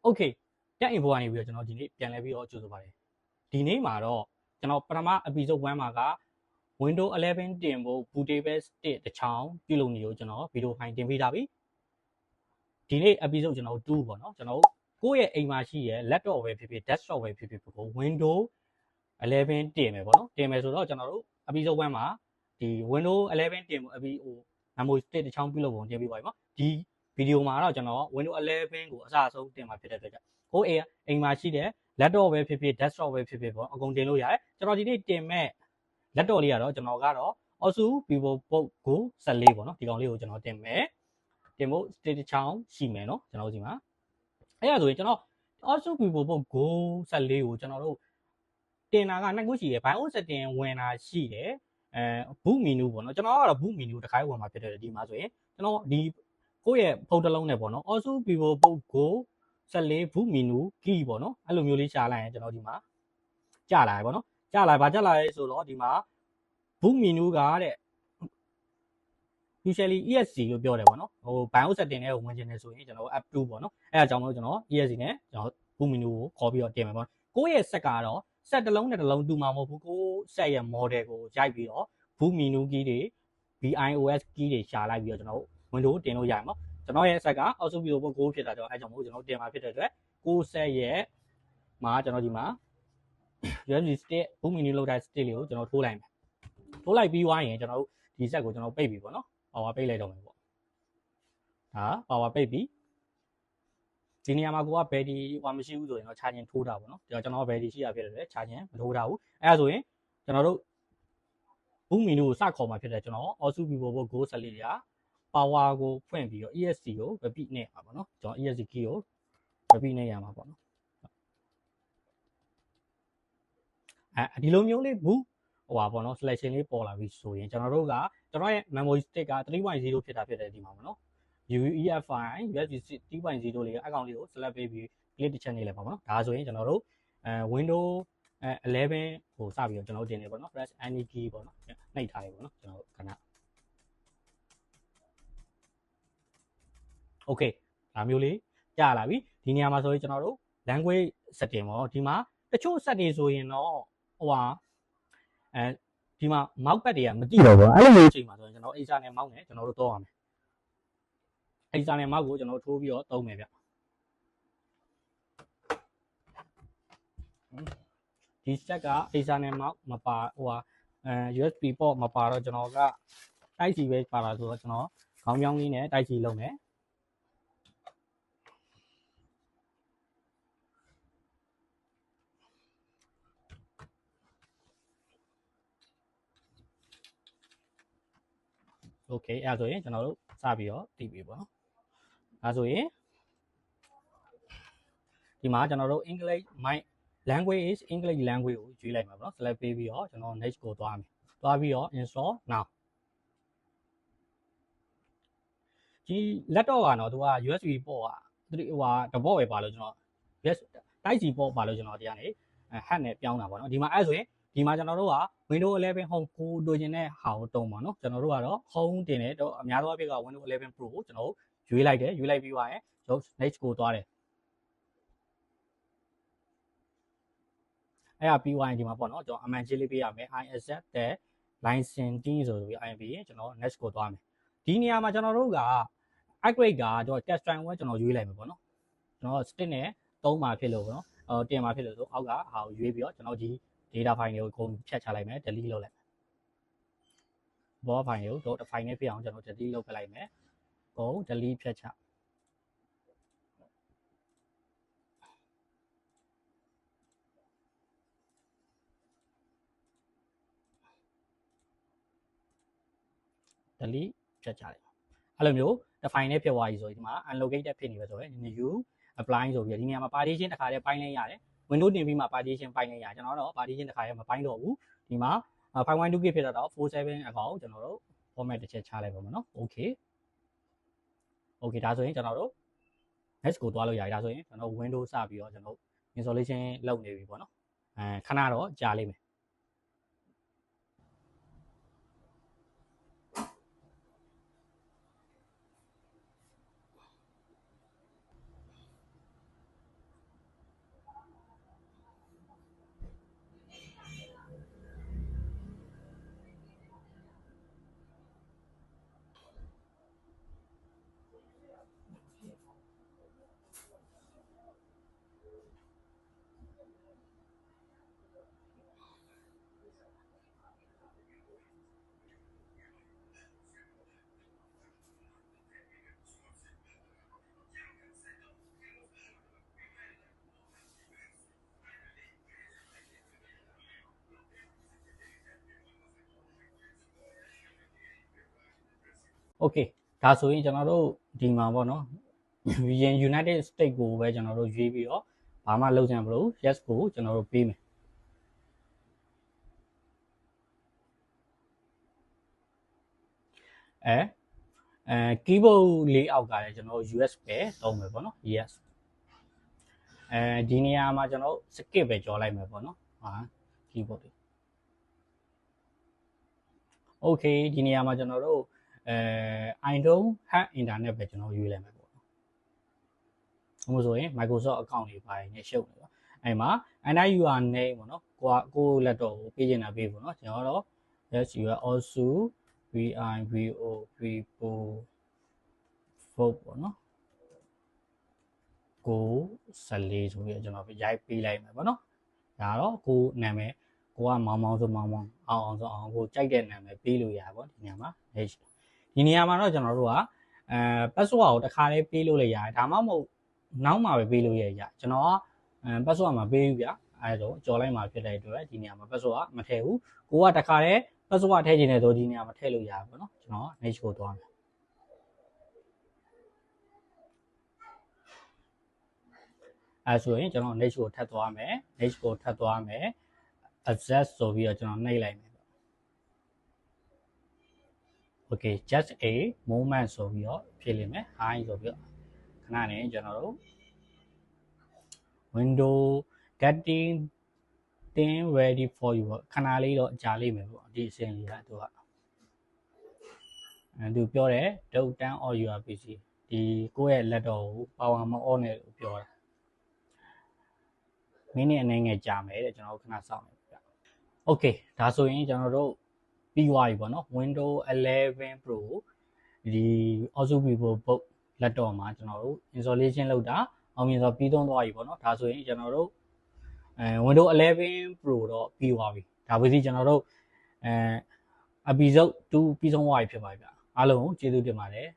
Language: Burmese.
Okay တက် info ကနေပြီးတော့ကျွန်တော်ဒီနေ့ပြန်လဲပြီးတော့ကြိုဆိုပါတယ်ဒီနေ့မှာတော့ကျွန်တော်ပထမ episode 1မှာက Windows 11တင်ဖို့ bootable stick တစ်ချောင်းပြုလုပ်နေကိုကျွန်တော်ဗီဒီယိုဖိုင်တင်ပေးထားပြီဒီနေ့ episode ကျွန်တော်2ပေါ့နော်ကျွန်တော်ကိုယ့်ရဲ့အိမ်မှာရှိရဲ့ laptop ပဲဖြစ်ဖြစ် desktop ပဲဖြစ်ဖြစ်ကို Windows 11တင်မယ်ပေါ့နော်တင်မယ်ဆိုတော့ကျွန်တော်တို့ episode 1မှာဒီ Windows 11တင်ဖို့memory stick တစ်ချောင်းပြုလုပ်ပုံတင်ပေးပါပြီပေါ့ဒီဗီဒီယိုမှာတော့ကျွန်တော် Windows 11ကိုအစအဆုံးတင်မှာဖြစ်တဲ့အတွက်ကြောင့်ကိုယ့်အိမ်မှာရှိတဲ့ laptop ပဲဖြစ်ဖြစ် desktop ပဲဖြစ်ဖြစ်ပေါ့အကုန်တင်လို့ရတယ်ကျွန်တော်ဒီနေ့တင်မဲ့ laptop လေးကတော့ကျွန်တော်ကတော့ Asus VivoBook Go 14ပေါ့နော်ဒီကောင်လေးကိုကျွန်တော်တင်မယ်တင်ဖို့ stick တစ်ချောင်းရှိမယ်နော်ကျွန်တော်ဒီမှာအဲ့ဒါဆိုရင်ကျွန်တော် Asus VivoBook Go 14ကိုကျွန်တော်တို့တင်တာကနှစ်ခုရှိတယ် BIOS setting ဝင်တာရှိတယ်boot menu ပေါ့နော်ကျွန်တော်ကတော့ boot menu တစ်ခါဝင်မှာဖြစ်တယ်ဒီမှာဆိုရင်ကျွန်တော်ဒီကိုယ့်ရဲ့ဖုန်းတစ်လုံးနဲ့ပေါ့နော် Asus VivoBook Go 14 boot menu key ပေါ့နော်အဲ့လိုမျိုးလေးရှာလိုက်ရင်ကျွန်တော်ဒီမှာကြာလာတယ်ပေါ့နော်ကြာလာဘာကြာလာလဲဆိုတော့ဒီမှာ boot menu ကတဲ့ usually ESC လို့ပြောတယ်ပေါ့နော်ဟို BIOS setting နဲ့ဝင်ချင်တယ်ဆိုရင်ကျွန်တော် app 2ပေါ့နော်အဲ့ဒါကြောင့်မို့ကျွန်တော် ESC နဲ့ကျွန်တော် boot menu ကိုခေါ်ပြီးတော့တင်မယ်ပေါ့ကိုယ့်ရဲ့ set ကတော့ set တစ်လုံးနဲ့တစ်လုံးတူမှာမဟုတ်ဘူးကို set ရဲ့ model ကိုရိုက်ပြီးတော့ boot menu key တွေ BIOS key တွေရှာလိုက်ပြီးတော့ကျွန်တော် Windows တင်လို့ရမှာနော်ကျွန်တော်ရဲ့ set က Asus VivoBook Go ဖြစ်တာကြောင့်အဲ့ကြောင့်မို့ကျွန်တော်တင်မှာဖြစ်တဲ့အတွက်ကို set ရဲ့မှာကျွန်တော်ဒီမှာ USB stick boot menu လောက်တဲ့ stick လေးကိုကျွန်တော်ထိုးလိုက်မယ်ထိုးလိုက်ပြီးွားရင်ကျွန်တော်ဒီ set ကိုကျွန်တော်ပိတ်ပြီပေါ့နော် power ပိတ်လိုက်တော့မယ်ပေါ့ဒါ power ပိတ်ပြီဒီနေရာမှာကိုက battery ဟိုမရှိဘူးဆိုရင်တော့ charging ထိုးတာပေါ့နော်ဒါကျွန်တော် battery ရှိရဖြစ်တယ် charging မထိုးတာဘူးအဲ့ဒါဆိုရင်ကျွန်တော်တို့ boot menu ကိုစခေါ်မှာဖြစ်တယ်ကျွန်တော် Asus VivoBook Go 14က power ကိုဖွင့်ပြီးတော့ ESC ကို repeat နဲ့ပါပေါ့နော်ကျွန်တော် ESC key ကို repeat နဲ့ရမှာပေါ့နော်ဒီလိုမျိုးလေး boot ဟိုပါပေါ့နော် selection လေးပေါ်လာပြီဆိုရင်ကျွန်တော်တို့ကကျွန်တော်ရဲ့ memory stick က 3.0 ဖြစ်တာဖြစ်တယ်ဒီမှာပေါ့နော် UEFI USB stick 3.0 လေးအကောင်လေးကို select ပေးပြီး click တစ်ချက်နေလဲပါပေါ့နော်ဒါဆိုရင်ကျွန်တော်တို့Windows 11ကိုစပြီးတော့ကျွန်တော်တင်နေပေါ့နော် press any key ပေါ့နော်နှိပ်ထားတယ်ပေါ့နော်ကျွန်တော်ခဏ okay ဒါမျိုးလေးကြာလာပြီဒီနေရာမှာဆိုရင်ကျွန်တော်တို့ language setting ပေါ့ဒီမှာတချို့ set တွေဆိုရင်တော့ဟိုဟာဒီမှာ mouse pad တွေကမကြည့်တော့ဘူးအဲ့လိုမျိုးအချိန်မှာဆိုရင်ကျွန်တော် Acer နဲ့ mouse နဲ့ကျွန်တော်တို့တော့ရမယ် Acer နဲ့ mouse ကိုကျွန်တော်ထိုးပြီးတော့သုံးမယ်ဗျဒီ set က Acer နဲ့ mouse မပါဟိုဟာUSB port မပါတော့ကျွန်တော်က Type C ပဲပါလာဆိုတော့ကျွန်တော်ခေါင်းပြောင်းလေးနဲ့ Type C လုပ်မယ်โอเคအဲ့ဒါဆိုရင်ကျွန်တော်တို့စပြီးတော့တည်ပြီပေါ့နော်အဲ့ဆိုရင်ဒီမှာကျွန်တော်တို့ English my language is English language ကိုရွေးလိုက်မှာပေါ့နော် select ပေးပြီးတော့ကျွန်တော် next ကိုသွားမယ်သွားပြီးတော့ install now ဒီ laptop ကတော့သူက USB port ကဟိုဟာတဘော့ပဲပါလို့ကျွန်တော် yes Type C port ပါလို့ကျွန်တော်ဒီကနေ hack နဲ့ပြောင်းတာပေါ့နော်ဒီမှာအဲ့ဆိုရင်ဒီမှာကျွန်တော်တို့က Windows 11 Home ကိုလိုချင်တဲ့ဟာကိုတုံးပါနော်ကျွန်တော်တို့ကတော့ Home တင်တယ်တော့အများသောအားဖြင့်က Windows 11 Pro ကိုကျွန်တော်ရွေးလိုက်တယ်ရွေးလိုက်ပြီးသွားရင်ကျွန်တော် next ကိုသွားတယ်အဲ့ဒါပြီးသွားရင်ဒီမှာပေါ့နော်ကျွန်တော်အမှန်ချင်းလေးပေးရမယ် I accept the licensing ဆိုပြီး INB ကျွန်တော် next ကိုသွားမယ်ဒီနေရာမှာကျွန်တော်တို့က upgrade ကကျွန်တော် test time ကိုကျွန်တော်ရွေးလိုက်မယ်ပေါ့နော်ကျွန်တော် stick နဲ့သုံးမှာဖြစ်လို့ပေါ့နော်တင်မှာဖြစ်လို့ဆိုအောက်ကဟာကိုရွေးပြီးတော့ကျွန်တော်ဒီ data file တွေကိုအကုန်ဖြတ်ချလိုက်မယ် delete လုပ်လိုက်မယ်ဘော file ကိုတော့ file နဲ့ပြအောင်ကျွန်တော် delete လုပ်ပြလိုက်မယ်အကုန် delete ဖြတ်ချdelete ဖြတ်ချလိုက်အဲ့လိုမျိုးတစ် file နဲ့ဖြစ်သွားပြီဆိုရင်ဒီမှာ unlocated ဖြစ်နေပဲဆိုရင် new apply ဆိုပြီးဒီနေရာမှာ partition တစ်ခါတည်းပိုင်းလိုက်ရတယ် Windows တင်ပြီးမှ partition ပိုင်းလိုက်ရကျွန်တော်တော့ partition တစ်ခါတည်းမပိုင်းတော့ဘူးဒီမှာ 512K ဖြစ်တော့ 47 အကောင်ကျွန်တော်တို့ format တစ်ချက်ချလိုက်ပါမယ်နော် okay ဒါဆိုရင်ကျွန်တော်တို့ next ကိုသွားလို့ရတယ်ဒါဆိုရင်ကျွန်တော် Windows စပြီးတော့ကျွန်တော် installation လုပ်နေပြီပေါ့နော်ခဏတော့ကြာလိမ့်မယ် Okay ဒါဆိုရင်ကျွန်တော်တို့ဒီမှာပေါ့နော် United States ကိုပဲကျွန်တော်တို့ရွေးပြီးတော့ဘာမှလုပ်ကြမလို့ yes ကိုကျွန်တော်တို့ပေးမယ်keyboard လေးအောက်ကလည်းကျွန်တော် US ပဲသုံးမယ်ပေါ့နော် yes ဒီနေရာမှာကျွန်တော် skip ပဲကြော်လိုက်မယ်ပေါ့နော်ဟာ keyboard တွေ okay ဒီနေရာမှာကျွန်တော်တို့I don't have internet ပဲကျွန်တော်ရွေးလိုက်မယ်ပေါ့နော်ဘယ်လိုဆိုရင် Microsoft account တွေပါနေရှုပ်နေပါအဲ့မှာ enter your name ပေါ့နော်ကိုလက်တော့ကိုပေးချင်တာပေးပေါ့နော်ကျွန်တော်တော့ yes you are also vivo vote ပေါ့နော်ကို14ဆိုပြီးကျွန်တော်ရိုက်ပေးလိုက်မယ်ပေါ့နော်ဒါတော့ကိုနာမည်ကိုကမောင်ဆိုမောင်အောင်ဆိုအောင်ကိုကြိုက်တဲ့နာမည်ပေးလို့ရပါပေါ့ဒီနေရာမှာဒီနေရာမှာတော့ကျွန်တော်တို့ကpassword ကိုတစ်ခါလေးပေးလို့လည်းရတယ်ဒါမှမဟုတ်နောက်မှပဲပေးလို့ရကျွန်တော်ကpassword မှာပေးဘူးဗျအဲဒါဆိုကြော်လိုက်မှာဖြစ်တဲ့အတွက်ဒီနေရာမှာ password ကမထည့်ဘူးကိုကတစ်ခါလေး password ထည့်ခြင်းနဲ့ဆိုဒီနေရာမှာထည့်လို့ရပါပေါ့နော်ကျွန်တော် next ကိုသွားမယ်အဲဆိုရင်ကျွန်တော် next ကိုထပ်သွားမယ် next ကိုထပ်သွားမယ် access ဆိုပြီးတော့ကျွန်တော်နှိပ်လိုက်မယ် okay just a moment ဆိုပြီးတော့ဖြည့်လိမ့်မယ် hi ဆိုပြီးတော့ခဏနေကျွန်တော်တို့ window getting thing ready for you ခဏလေးတော့ကြာလိမ့်မယ်ပေါ့ဒီအစင်လေးကသူကသူပြောတယ် don't turn on your PC ဒီကိုယ့်ရဲ့ laptop ကို power မ on နဲ့လို့ပြောတာမိနစ်အနေငယ်ကြာမယ်တဲ့ကျွန်တော်ခဏစောင့်နေပြ okay ဒါဆိုရင်ကျွန်တော်တို့ပြီးသွားပြီပေါ့နော် Windows 11 Pro ဒီ Asus VivoBook laptop မှာကျွန်တော်တို့ installation လုပ်တာအောင်မြင်စွာပြီးသုံးသွားပြီပေါ့နော်ဒါဆိုရင်ကျွန်တော်တို့Windows 11 Pro တော့ပြီးသွားပြီဒါပဲစီကျွန်တော်တို့episode 2ပြီးဆုံးသွားပြီဖြစ်ပါပြီဗျအားလုံးကျေးဇူးတင်ပါတယ်